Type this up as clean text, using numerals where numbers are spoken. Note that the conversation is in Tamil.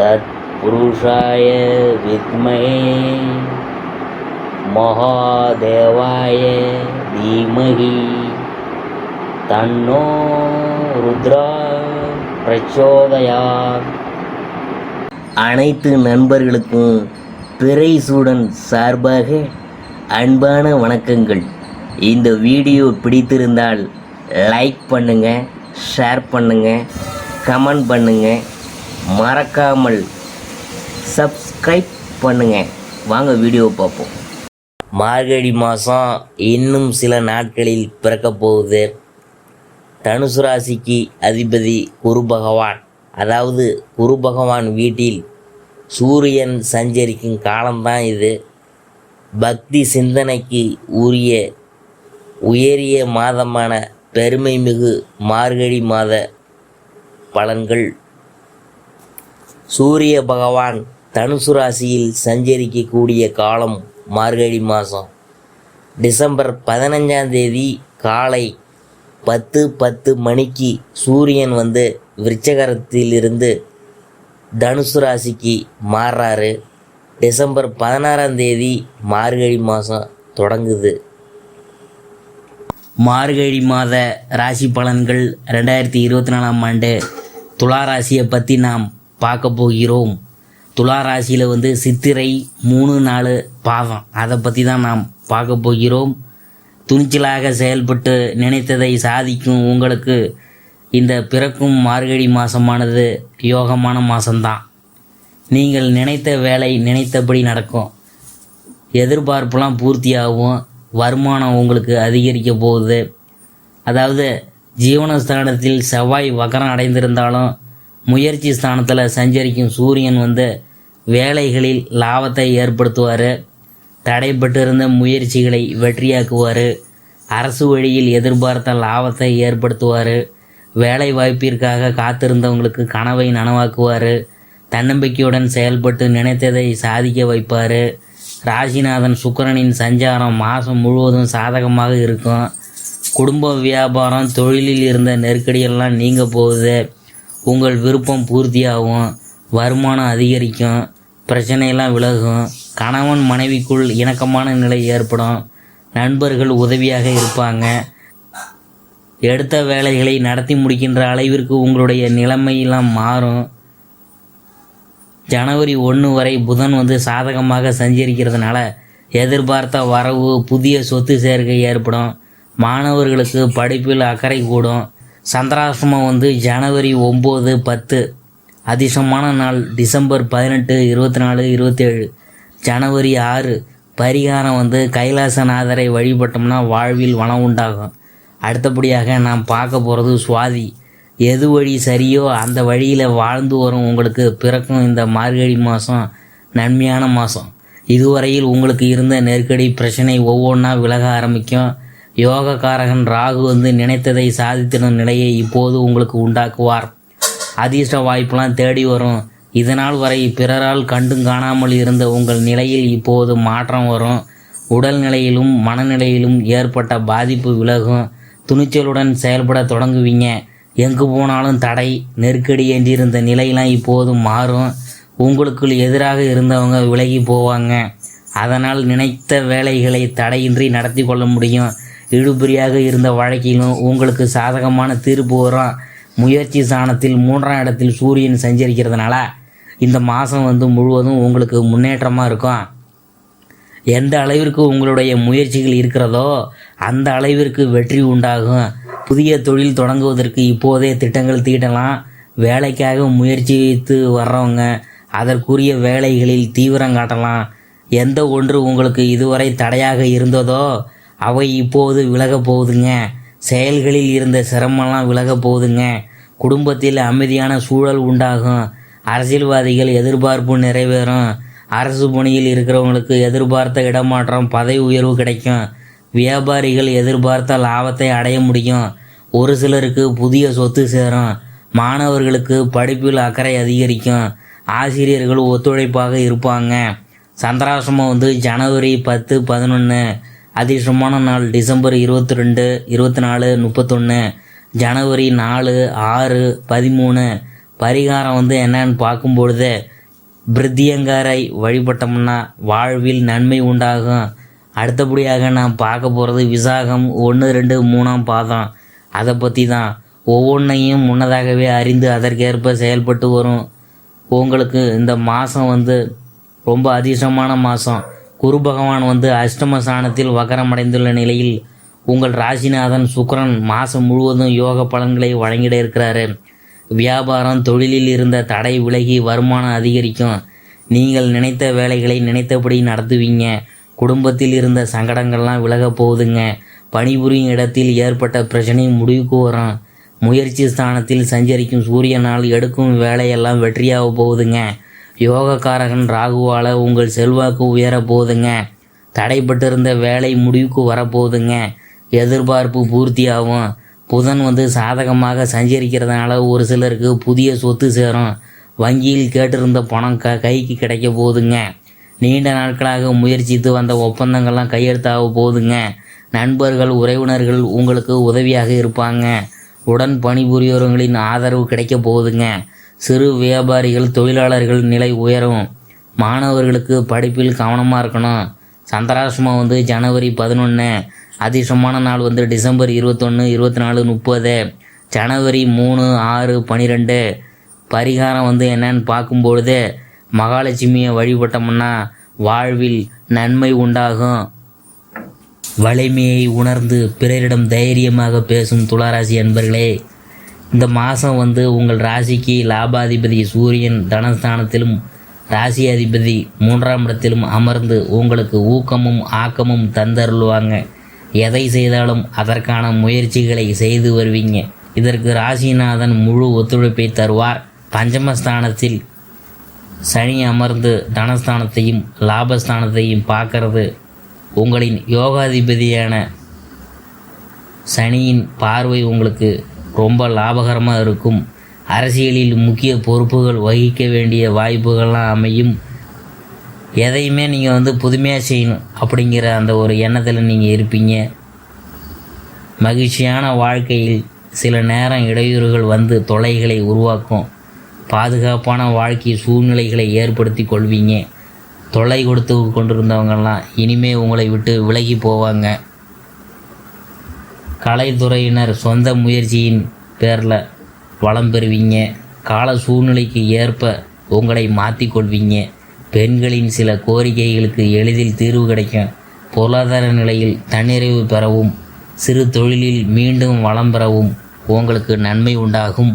तत्पुरुषाय विद्महे महादेवाय धीमहि तन्नो रुद्रा प्रचोदयात्. அனைத்து நண்பர்களுக்கும் பிறை சூடன் சார்பாக அன்பான வணக்கங்கள். இந்த வீடியோ பிடித்திருந்தால் லைக் பண்ணுங்கள், ஷேர் பண்ணுங்கள், கமெண்ட் பண்ணுங்கள், மறக்காமல் சப்ஸ்கிரைப் பண்ணுங்கள். வாங்க வீடியோவை பார்ப்போம். மார்கழி மாதம் இன்னும் சில நாட்களில் பிறக்க போகுது. தனுசு ராசிக்கு அதிபதி குரு பகவான். அதாவது குரு பகவான் வீட்டில் சூரியன் சஞ்சரிக்கும் காலம்தான் இது. பக்தி சிந்தனைக்கு உயரிய மாதமான பெருமை மிகு மார்கழி மாத பலன்கள். சூரிய பகவான் தனுசு ராசியில் சஞ்சரிக்கக்கூடிய காலம் மார்கழி மாதம். டிசம்பர் 15 காலை 10:10 மணிக்கு சூரியன் விருச்சகத்திலிருந்து தனுசு ராசிக்கு மாறுறாரு. டிசம்பர் 16 மார்கழி மாதம் தொடங்குது. மார்கழி மாத ராசி பலன்கள் 2024 ஆண்டு துலா ராசியை பற்றி நாம் பார்க்க போகிறோம். துலா ராசியில் சித்திரை 3-4 பாதம், அதை பற்றி தான் நாம் பார்க்க போகிறோம். துணிச்சலாக செயல்பட்டு நினைத்ததை சாதிக்கும் உங்களுக்கு இந்த பிறக்கும் மார்கழி மாதமானது யோகமான மாதம்தான். நீங்கள் நினைத்த வேலை நினைத்தபடி நடக்கும். எதிர்பார்ப்புலாம் பூர்த்தியாகும். வருமானம் உங்களுக்கு அதிகரிக்க போகுது. அதாவது ஜீவனஸ்தானத்தில் செவ்வாய் வக்கரம் அடைந்திருந்தாலும் முயற்சி ஸ்தானத்தில் சஞ்சரிக்கும் சூரியன் வேலைகளில் லாபத்தை ஏற்படுத்துவார். தடைப்பட்டிருந்த முயற்சிகளை வெற்றியாக்குவார். அரசு வழியில் எதிர்பார்த்த லாபத்தை ஏற்படுத்துவார். வேலை வாய்ப்பிற்காக காத்திருந்தவங்களுக்கு கனவை நனவாக்குவார். தன்னம்பிக்கையுடன் செயல்பட்டு நினைத்ததை சாதிக்க வைப்பார். ராசிநாதன் சுக்கிரனின் சஞ்சாரம் மாதம் முழுவதும் சாதகமாக இருக்கும். குடும்ப வியாபாரம் தொழிலில் இருந்த நெருக்கடியெல்லாம் நீங்க போகுது. உங்கள் விருப்பம் பூர்த்தியாகும். வருமானம் அதிகரிக்கும். பிரச்சனையெல்லாம் விலகும். கணவன் மனைவிக்குள் இணக்கமான நிலை ஏற்படும். நண்பர்கள் உதவியாக இருப்பாங்க. எடுத்த வேலைகளை நடத்தி முடிக்கின்ற அளவிற்கு உங்களுடைய நிலைமையெல்லாம் மாறும். ஜனவரி 1 வரை புதன் சாதகமாக சஞ்சரிக்கிறதுனால எதிர்பார்த்த வரவு, புதிய சொத்து சேர்க்கை ஏற்படும். மாணவர்களுக்கு படிப்பில் அக்கறை கூடும். சந்திராசிரமம் ஜனவரி 9, 10. அதிர்ஷ்டமான நாள் டிசம்பர் 18, 24, 27. ஜனவரி 6. பரிகாரம் கைலாசநாதரை வழிபட்டோம்னா வாழ்வில் வளம் உண்டாகும். அடுத்தபடியாக நாம் பார்க்க போகிறது சுவாதி. எது வழி சரியோ அந்த வழியில் வாழ்ந்து வரும் உங்களுக்கு பிறக்கும் இந்த மார்கழி மாதம் நன்மையான மாதம். இதுவரையில் உங்களுக்கு இருந்த நெருக்கடி பிரச்சனை ஒவ்வொன்றா விலக ஆரம்பிக்கும். யோகக்காரகன் ராகு நினைத்ததை சாதித்திடும் நிலையை இப்போது உங்களுக்கு உண்டாக்குவார். அதிர்ஷ்ட வாய்ப்பெல்லாம் தேடி வரும். இதனால் வரை பிறரால் கண்டும் காணாமல் இருந்த உங்கள் நிலையில் இப்போது மாற்றம் வரும். உடல்நிலையிலும் மனநிலையிலும் ஏற்பட்ட பாதிப்பு விலகும். துணிச்சலுடன் செயல்பட தொடங்குவீங்க. எங்கு போனாலும் தடை, நெருக்கடி என்றிருந்த நிலையெல்லாம் இப்போது மாறும். உங்களுக்குள் எதிராக இருந்தவங்க விலகி போவாங்க. அதனால் நினைத்த வேலைகளை தடையின்றி நடத்தி கொள்ள முடியும். இழுபறியாக இருந்த வழக்கிலும் உங்களுக்கு சாதகமான தீர்ப்பு வரும். முயற்சி ஸ்தானத்தில் 3ஆம் இடத்தில் சூரியன் சஞ்சரிக்கிறதுனால இந்த மாதம் முழுவதும் உங்களுக்கு முன்னேற்றமாக இருக்கும். எந்த அளவிற்கு உங்களுடைய முயற்சிகள் இருக்கிறதோ அந்த அளவிற்கு வெற்றி உண்டாகும். புதிய தொழில் தொடங்குவதற்கு இப்போதே திட்டங்கள் தீட்டலாம். வேலைக்காக முயற்சித்து வர்றவங்க அதற்குரிய வேலைகளில் தீவிரம் காட்டலாம். எந்த ஒன்று உங்களுக்கு இதுவரை தடையாக இருந்ததோ அவை இப்போது விலக போகுதுங்க. செயல்களில் இருந்த சிரமம்லாம் விலக போகுதுங்க. குடும்பத்தில் அமைதியான சூழல் உண்டாகும். அரசியல்வாதிகள் எதிர்பார்ப்பு நிறைவேறும். அரசு பணியில் இருக்கிறவங்களுக்கு எதிர்பார்த்த இடமாற்றம், பதவி உயர்வு கிடைக்கும். வியாபாரிகள் எதிர்பார்த்த லாபத்தை அடைய முடியும். ஒரு சிலருக்கு புதிய சொத்து சேரும். மாணவர்களுக்கு படிப்பில் அக்கறை அதிகரிக்கும். ஆசிரியர்கள் ஒத்துழைப்பாக இருப்பாங்க. சந்திராசிரமம் ஜனவரி 10, 11. அதிர்ஷ்டமான நாள் டிசம்பர் 22, 24, 31. ஜனவரி 4, 6, 13. பரிகாரம் என்னன்னு பார்க்கும்பொழுது பிரித்தியங்காரை வழிபட்டோம்னா வாழ்வில் நன்மை உண்டாகும். அடுத்தபடியாக நான் பார்க்க போகிறது விசாகம் 1, 2, 3ஆம் பாதம். அதை பற்றி தான். ஒவ்வொன்றையும் முன்னதாகவே அறிந்து அதற்கேற்ப செயல்பட்டு வரும். உங்களுக்கு இந்த மாதம் ரொம்ப அதிர்ஷ்டமான மாதம். குரு பகவான் அஷ்டம ஸ்தானத்தில் வக்கரமடைந்துள்ள நிலையில் உங்கள் ராசிநாதன் சுக்கிரன் மாதம் முழுவதும் யோக பலன்களை வழங்கிட இருக்கிறாரு. வியாபாரம் தொழிலில் இருந்த தடை விலகி வருமானம் அதிகரிக்கும். நீங்கள் நினைத்த வேலைகளை நினைத்தபடி நடத்துவீங்க. குடும்பத்தில் இருந்த சங்கடங்கள்லாம் விலகப் போகுதுங்க. பணிபுரியும் இடத்தில் ஏற்பட்ட பிரச்சனை முடிவுக்கு வரும். முயற்சி ஸ்தானத்தில் சஞ்சரிக்கும் சூரியனால் எடுக்கும் வேலையெல்லாம் வெற்றியாக போகுதுங்க. யோகக்காரகன் ராகுவால் உங்கள் செல்வாக்கு உயர போகுதுங்க. தடைப்பட்டிருந்த வேலை முடிவுக்கு வரப்போகுதுங்க. எதிர்பார்ப்பு பூர்த்தியாகும். புதன் சாதகமாக சஞ்சரிக்கிறதுனால ஒரு சிலருக்கு புதிய சொத்து சேரும். வங்கியில் கேட்டிருந்த பணம் கைக்கு கிடைக்க போகுதுங்க. நீண்ட நாட்களாக முயற்சித்து வந்த ஒப்பந்தங்கள்லாம் கையெழுத்தாக போகுதுங்க. நண்பர்கள் உறவினர்கள் உங்களுக்கு உதவியாக இருப்பாங்க. உடன் பணிபுரியோர்களின் ஆதரவு கிடைக்க போகுதுங்க. சிறு வியாபாரிகள் தொழிலாளர்கள் நிலை உயரும். மாணவர்களுக்கு படிப்பில் கவனமாக இருக்கணும். சந்திராஷ்டமம் ஜனவரி 11. அதிர்ஷ்டமான நாள் டிசம்பர் 21, 24, 30. ஜனவரி 3, 6, 12. பரிகாரம் என்னன்னு பார்க்கும்பொழுது மகாலட்சுமியை வழிபட்டோம்னா வாழ்வில் நன்மை உண்டாகும். வலிமையை உணர்ந்து பிறரிடம் தைரியமாக பேசும் துளாராசி அன்பர்களே, இந்த மாதம் உங்கள் ராசிக்கு லாபாதிபதி சூரியன் தனஸ்தானத்திலும் ராசி அதிபதி 3ஆம் இடத்திலும் அமர்ந்து உங்களுக்கு ஊக்கமும் ஆக்கமும் தந்தருள்வாங்க. எதை செய்தாலும் அதற்கான முயற்சிகளை செய்து வருவீங்க. இதற்கு ராசிநாதன் முழு ஒத்துழைப்பை தருவார். பஞ்சமஸ்தானத்தில் சனி அமர்ந்து தனஸ்தானத்தையும் லாபஸ்தானத்தையும் பார்க்கறது உங்களின் யோகாதிபதியான சனியின் பார்வை உங்களுக்கு ரொம்ப லாபகரமாக இருக்கும். அரசியலில் முக்கிய பொறுப்புகள் வகிக்க வேண்டிய வாய்ப்புகள்லாம் அமையும். எதையுமே நீங்கள் புதுமையாக செய்யணும் அப்படிங்கிற அந்த ஒரு எண்ணத்தில் நீங்கள் இருப்பீங்க. மகிழ்ச்சியான வாழ்க்கையில் சில நேரம் இடையூறுகள் தொல்லைகளை உருவாக்கும். பாதுகாப்பான வாழ்க்கை சூழ்நிலைகளை ஏற்படுத்தி கொள்வீங்க. தொல்லை கொடுத்து கொண்டிருந்தவங்கெல்லாம் இனிமே உங்களை விட்டு விலகி போவாங்க. கலைத்துறையினர் சொந்த முயற்சியின் பேரில் வளம் பெறுவீங்க. கால சூழ்நிலைக்கு ஏற்ப உங்களை மாற்றிக்கொள்வீங்க. பெண்களின் சில கோரிக்கைகளுக்கு எளிதில் தீர்வு கிடைக்கும். பொருளாதார நிலையில் தன்னிறைவு பெறவும் சிறு தொழிலில் மீண்டும் வளம் பெறவும் உங்களுக்கு நன்மை உண்டாகும்.